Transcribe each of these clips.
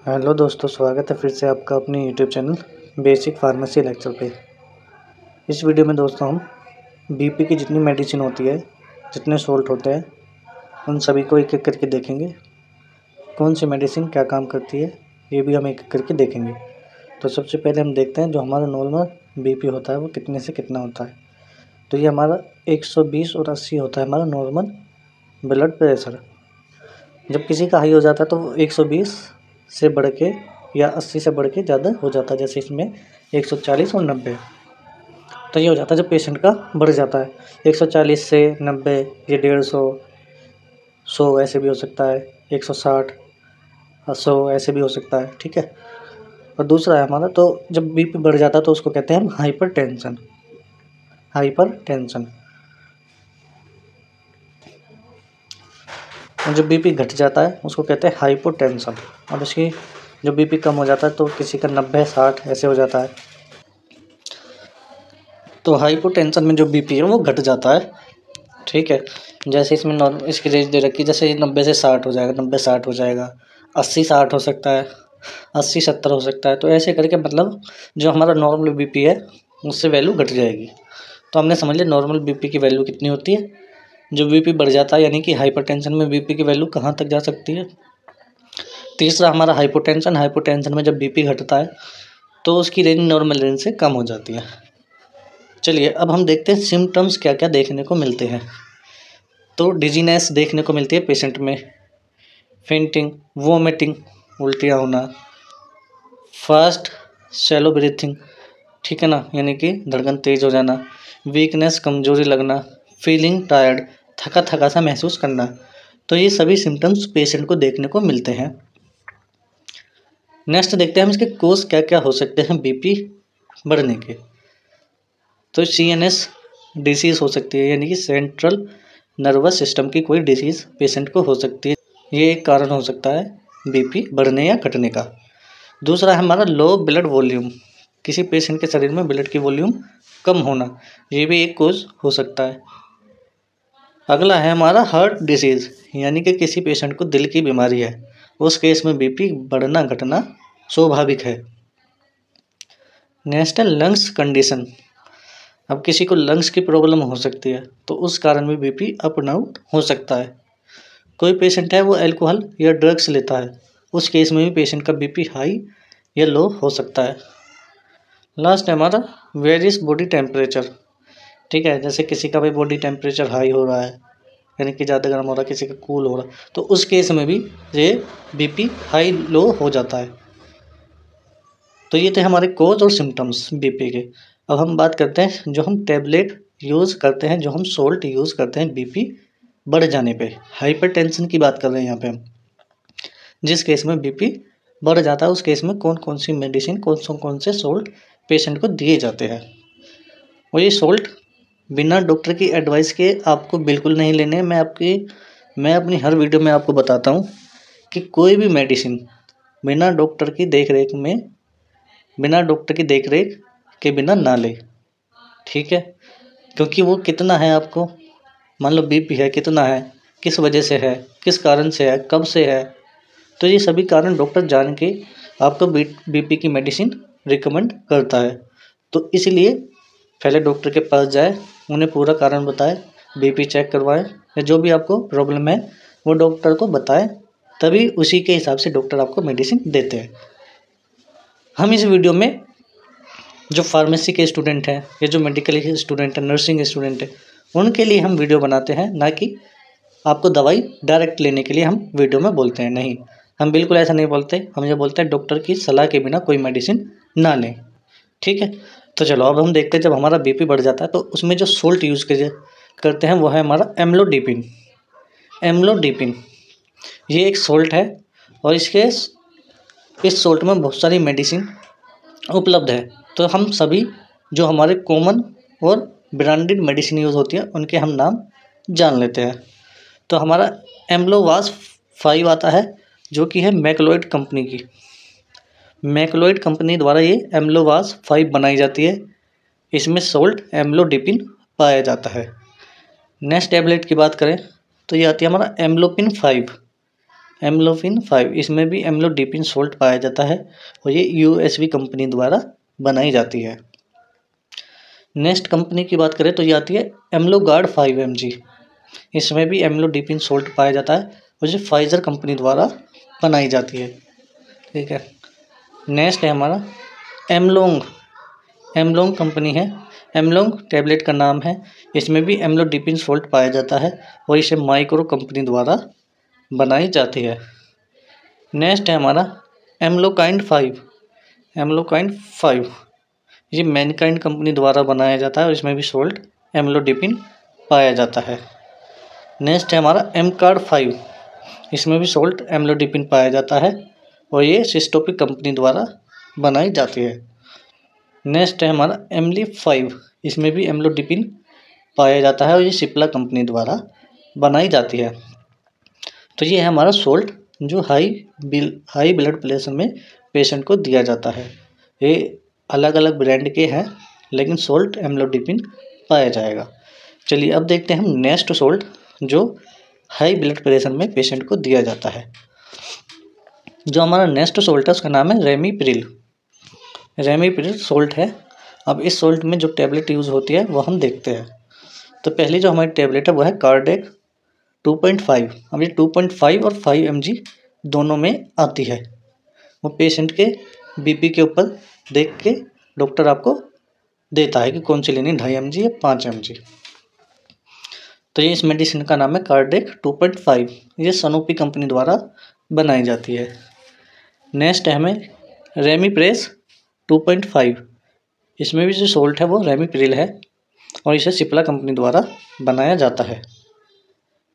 Hello दोस्तों, स्वागत है फिर से आपका अपने YouTube channel basic pharmacy lecture पे। इस वीडियो में दोस्तों हम बीपी की जितनी मेडिसिन होती है, जितने सोल्ट होते हैं, उन सभी को एक एक करके देखेंगे। कौन सी मेडिसिन क्या काम करती है ये भी हम एक एक करके देखेंगे। तो सबसे पहले हम देखते हैं जो हमारा नॉर्मल बीपी होता है वो कितने से कितना होता है। तो ये हमारा 120 और 80 होता है हमारा नॉर्मल ब्लड प्रेशर। जब किसी का हाई हो जाता है तो 120 से बढ़ के या 80 से बढ़ के ज़्यादा हो जाता है। जैसे इसमें 140 और 90, तो ये हो जाता है जब पेशेंट का बढ़ जाता है 140 से 90, ये 150, 100 ऐसे भी हो सकता है, 160, 100 ऐसे भी हो सकता है। ठीक है। और दूसरा है हमारा, तो जब बीपी बढ़ जाता है तो उसको कहते हैं हम हाइपर टेंशन। और जब बीपी घट जाता है उसको कहते हैं हाइपोटेंशन। अब इसकी जब बीपी कम हो जाता है तो किसी का 90, 60 ऐसे हो जाता है। तो हाइपोटेंशन में जो बीपी है वो घट जाता है। ठीक है। जैसे इसमें नॉर्मल इसकी रेंज दे रखी है, जैसे 90 से 60 हो जाएगा, 90, 60 हो जाएगा, 80, 60 हो सकता है, 80, 70 हो सकता है। तो ऐसे करके मतलब जो हमारा नॉर्मल बीपी है उससे वैल्यू घट जाएगी। तो हमने समझ लिया नॉर्मल बीपी की वैल्यू कितनी होती है। जो बीपी बढ़ जाता है यानी कि हाइपरटेंशन में बीपी की वैल्यू कहाँ तक जा सकती है। तीसरा हमारा हाइपोटेंशन में जब बीपी घटता है तो उसकी रेंज नॉर्मल रेंज से कम हो जाती है। चलिए अब हम देखते हैं सिम्टम्स क्या क्या देखने को मिलते हैं। तो डिजीनेस देखने को मिलती है पेशेंट में, फेंटिंग, वोमिटिंग, उल्टियाँ होना, फास्ट शैलो ब्रीथिंग, ठीक है ना, यानी कि धड़कन तेज हो जाना, वीकनेस, कमजोरी लगना, फीलिंग टायर्ड, थका थका सा महसूस करना। तो ये सभी सिम्टम्स पेशेंट को देखने को मिलते हैं। नेक्स्ट देखते हैं हम इसके कोज क्या क्या हो सकते हैं बीपी बढ़ने के। तो CNS डिसीज़ हो सकती है, यानी कि सेंट्रल नर्वस सिस्टम की कोई डिसीज़ पेशेंट को हो सकती है। ये एक कारण हो सकता है बीपी बढ़ने या घटने का। दूसरा है हमारा लो ब्लड वॉल्यूम, किसी पेशेंट के शरीर में ब्लड की वॉल्यूम कम होना, ये भी एक कोज हो सकता है। अगला है हमारा हार्ट डिसीज़, यानी कि किसी पेशेंट को दिल की बीमारी है, उस केस में बीपी बढ़ना घटना स्वाभाविक है। नेक्स्ट है लंग्स कंडीशन, अब किसी को लंग्स की प्रॉब्लम हो सकती है तो उस कारण भी बीपी अप डाउन हो सकता है। कोई पेशेंट है वो अल्कोहल या ड्रग्स लेता है, उस केस में भी पेशेंट का बीपी हाई या लो हो सकता है। लास्ट है हमारा वेरियस बॉडी टेम्परेचर, ठीक है, जैसे किसी का भी बॉडी टेम्परेचर हाई हो रहा है, यानी कि ज़्यादा गर्म हो रहा है, किसी का कूल हो रहा है, तो उस केस में भी ये बीपी हाई लो हो जाता है। तो ये थे हमारे कोज और सिम्टम्स बीपी के। अब हम बात करते हैं जो हम टैबलेट यूज़ करते हैं, जो हम सोल्ट यूज़ करते हैं बीपी बढ़ जाने पे। हाइपरटेंशन की बात कर रहे हैं यहाँ पे हम। जिस केस में बीपी बढ़ जाता है उस केस में कौन कौन सी मेडिसिन, कौन से सोल्ट पेशेंट को दिए जाते हैं। और ये सोल्ट बिना डॉक्टर की एडवाइस के आपको बिल्कुल नहीं लेने। मैं अपनी हर वीडियो में आपको बताता हूँ कि कोई भी मेडिसिन बिना डॉक्टर की देख रेख के बिना ना ले। ठीक है। क्योंकि वो कितना है, आपको मान लो बीपी है, कितना है, किस वजह से है, किस कारण से है, कब से है, तो ये सभी कारण डॉक्टर जान के आपको बीपी की मेडिसिन रिकमेंड करता है। तो इसलिए पहले डॉक्टर के पास जाए, उन्हें पूरा कारण बताए, बीपी चेक करवाएं या जो भी आपको प्रॉब्लम है वो डॉक्टर को बताएं, तभी उसी के हिसाब से डॉक्टर आपको मेडिसिन देते हैं। हम इस वीडियो में जो फार्मेसी के स्टूडेंट हैं या जो मेडिकल के स्टूडेंट हैं, नर्सिंग स्टूडेंट हैं, उनके लिए हम वीडियो बनाते हैं, ना कि आपको दवाई डायरेक्ट लेने के लिए हम वीडियो में बोलते हैं। नहीं, हम बिल्कुल ऐसा नहीं बोलते। हम ये बोलते हैं डॉक्टर की सलाह के बिना कोई मेडिसिन ना लें। ठीक है। तो चलो अब हम देखते हैं जब हमारा बीपी बढ़ जाता है तो उसमें जो सोल्ट यूज़ करते हैं वो है हमारा एम्लोडिपिन। ये एक सोल्ट है और इस सोल्ट में बहुत सारी मेडिसिन उपलब्ध है। तो हम सभी जो हमारे कॉमन और ब्रांडेड मेडिसिन यूज़ होती है उनके हम नाम जान लेते हैं। तो हमारा एम्लोवास 5 आता है, जो कि है मैक्लोइड कंपनी की। मैक्लोइड कंपनी द्वारा ये एम्लोवास 5 बनाई जाती है। इसमें सोल्ट एम्लोडिपिन पाया जाता है। नेक्स्ट टैबलेट की बात करें तो ये आती है हमारा एम्लोपिन 5। एम्लोफिन 5, इसमें भी एम्लोडिपिन सोल्ट पाया जाता है और ये यूएसवी कंपनी द्वारा बनाई जाती है। नेक्स्ट कंपनी की बात करें तो ये आती है एम्लोगार्ड 5 mg, इसमें भी एम्लोडिपिन सोल्ट पाया जाता है और ये फाइजर कंपनी द्वारा बनाई जाती है। ठीक है, नेक्स्ट है हमारा एमलोंग। एमलोंग कंपनी है, एमलोंग टैबलेट का नाम है, इसमें भी एम्लोडिपिन सोल्ट पाया जाता है और इसे माइक्रो कंपनी द्वारा बनाई जाती है। नेक्स्ट है हमारा एम्लोकाइंड 5। एम्लोकाइंड 5 ये मैनकाइंड कंपनी द्वारा बनाया जाता है और इसमें भी सोल्ट एम्लोडिपिन पाया जाता है। नेक्स्ट है हमारा एमकार्ड 5, इसमें भी सोल्ट एम्लोडिपिन पाया जाता है और ये सिस्टोपिक कंपनी द्वारा बनाई जाती है। नेक्स्ट है हमारा एमली 5, इसमें भी एम्लोडिपिन पाया जाता है और ये सिप्ला कंपनी द्वारा बनाई जाती है। तो ये है हमारा सोल्ट जो हाई ब्लड प्रेशर में पेशेंट को दिया जाता है। ये अलग अलग ब्रांड के हैं लेकिन सोल्ट एम्लोडिपिन पाया जाएगा। चलिए अब देखते हैं हम नेक्स्ट सोल्ट जो हाई ब्लड प्रेशर में पेशेंट को दिया जाता है। जो हमारा नेक्स्ट सोल्ट है उसका नाम है रेमीप्रिल। रेमीप्रिल सोल्ट है। अब इस सोल्ट में जो टैबलेट यूज़ होती है वो हम देखते हैं। तो पहली जो हमारी टैबलेट है वो है कार्डेक 2.5। अब ये 2.5 और 5 mg दोनों में आती है। वो पेशेंट के बीपी के ऊपर देख के डॉक्टर आपको देता है कि कौन सी लेनी, 2.5 mg या 5 mg। तो ये इस मेडिसिन का नाम है कार्डेक 2.5, ये सनोफी कंपनी द्वारा बनाई जाती है। नेक्स्ट है हमें रेमीप्रेस 2.5, इसमें भी जो सोल्ट है वो रेमीप्रिल है और इसे सिप्ला कंपनी द्वारा बनाया जाता है।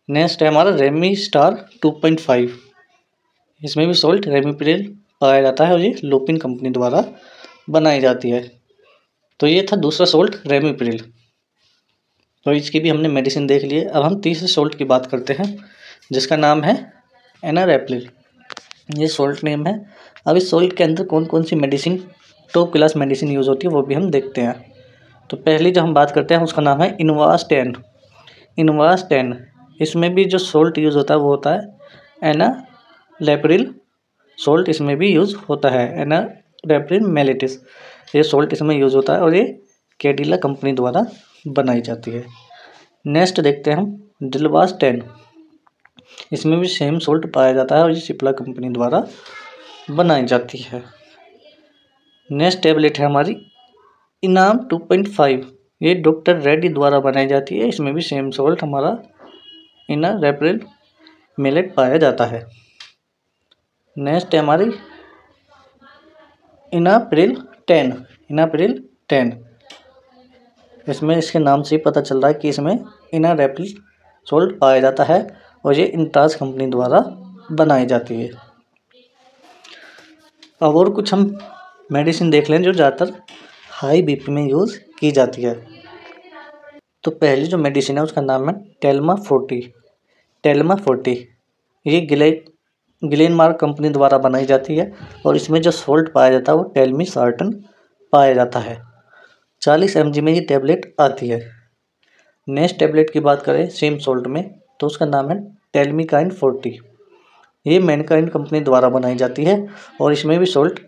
नेक्स्ट है हमारा रेमी स्टार 2.5, इसमें भी सोल्ट रेमीप्रिल पाया जाता है और ये लुपिन कंपनी द्वारा बनाई जाती है। तो ये था दूसरा सोल्ट रेमीप्रिल। तो इसकी भी हमने मेडिसिन देख ली है। अब हम तीसरे सोल्ट की बात करते हैं जिसका नाम है एनारेप्रिल। ये सोल्ट नेम है। अब इस सोल्ट के अंदर कौन कौन सी medicine, top class medicine use होती है वो भी हम देखते हैं। तो पहली जो हम बात करते हैं उसका नाम है इनवास 10। इनवास 10, इसमें भी जो सोल्ट यूज़ होता है वो होता है एनारेप्रिल सोल्ट, इसमें भी यूज़ होता है एनारेप्रिल मेलिटिस, ये सोल्ट इसमें यूज़ होता है और ये कैडिला कंपनी द्वारा बनाई जाती है। नेक्स्ट देखते हैं हम दिलवास 10, इसमें भी सेम सोल्ट पाया जाता है और ये सिप्ला कंपनी द्वारा बनाई जाती है। नेक्स्ट टैबलेट है हमारी इनाम 2.5, ये डॉक्टर रेड्डी द्वारा बनाई जाती है, इसमें भी सेम सोल्ट हमारा एनारेप्रिल मेलेट पाया जाता है। नेक्स्ट है हमारी इनाप्रिल 10। इनाप्रिल 10, इसमें इसके नाम से ही पता चल रहा है कि इसमें इनारेप्रिल सोल्ट पाया जाता है और ये इंटास कंपनी द्वारा बनाई जाती है। अब और कुछ हम मेडिसिन देख लें जो ज़्यादातर हाई बीपी में यूज़ की जाती है। तो पहली जो मेडिसिन है उसका नाम है टेल्मा 40। टेल्मा 40 ये ग्लेनमार्क कंपनी द्वारा बनाई जाती है और इसमें जो सोल्ट पाया जाता है वो टेल्मिसार्टन पाया जाता है। 40 mg में ये टैबलेट आती है। नेक्स्ट टैबलेट की बात करें सेम सोल्ट में तो उसका नाम है टेल्मिकाइंड 40। ये मैनकाइंड कंपनी द्वारा बनाई जाती है और इसमें भी सोल्ट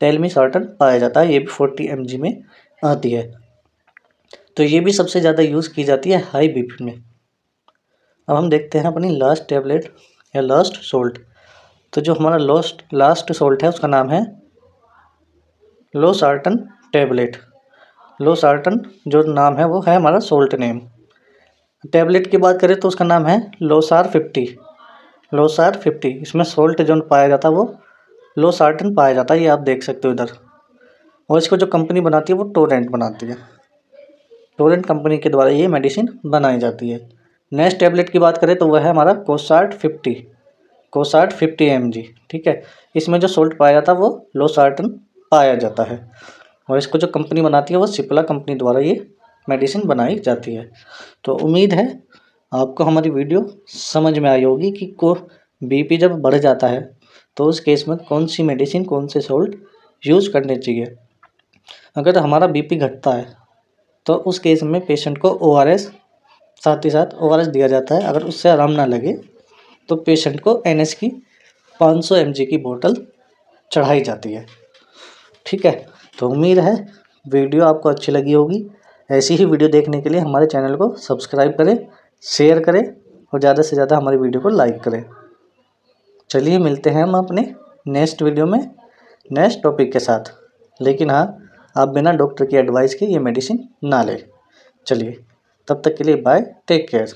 टेल्मिसार्टन पाया जाता है, ये भी 40 mg में आती है। तो ये भी सबसे ज़्यादा यूज़ की जाती है हाई बीपी में। अब हम देखते हैं अपनी लास्ट टैबलेट या लास्ट सोल्ट। तो जो हमारा लास्ट सोल्ट है उसका नाम है लोसार्टन टैबलेट। लोसार्टन जो नाम है वो है हमारा सोल्ट नेम। टैबलेट की बात करें तो उसका नाम है लोसार 50। लोसार 50, इसमें सोल्ट जो पाया जाता है वो लोसार्टन पाया जाता है, ये आप देख सकते हो इधर। और इसको जो कंपनी बनाती है वो टोरेंट बनाती है। टोरेंट कंपनी के द्वारा ये मेडिसिन बनाई जाती है। नेक्स्ट टैबलेट की बात करें तो वह है हमारा कोसार्ट 50। कोसार्ट 50 mg, ठीक है। इसमें जो सोल्ट पाया जाता है वो लोसार्टन पाया जाता है और इसको जो कंपनी बनाती है वो सिप्ला कंपनी द्वारा ये मेडिसिन बनाई जाती है। तो उम्मीद है आपको हमारी वीडियो समझ में आई होगी कि बीपी जब बढ़ जाता है तो उस केस में कौन सी मेडिसिन, कौन से सोल्ट यूज़ करने चाहिए। अगर हमारा बीपी घटता है तो उस केस में पेशेंट को ORS, साथ ही साथ ORS दिया जाता है। अगर उससे आराम ना लगे तो पेशेंट को NS की 500 mg की बोतल चढ़ाई जाती है। ठीक है, तो उम्मीद है वीडियो आपको अच्छी लगी होगी। ऐसी ही वीडियो देखने के लिए हमारे चैनल को सब्सक्राइब करें, शेयर करें और ज़्यादा से ज़्यादा हमारी वीडियो को लाइक करें। चलिए मिलते हैं हम अपने नेक्स्ट वीडियो में नेक्स्ट टॉपिक के साथ। लेकिन हाँ, आप बिना डॉक्टर की एडवाइस के ये मेडिसिन ना लें। चलिए, तब तक के लिए बाय, टेक केयर।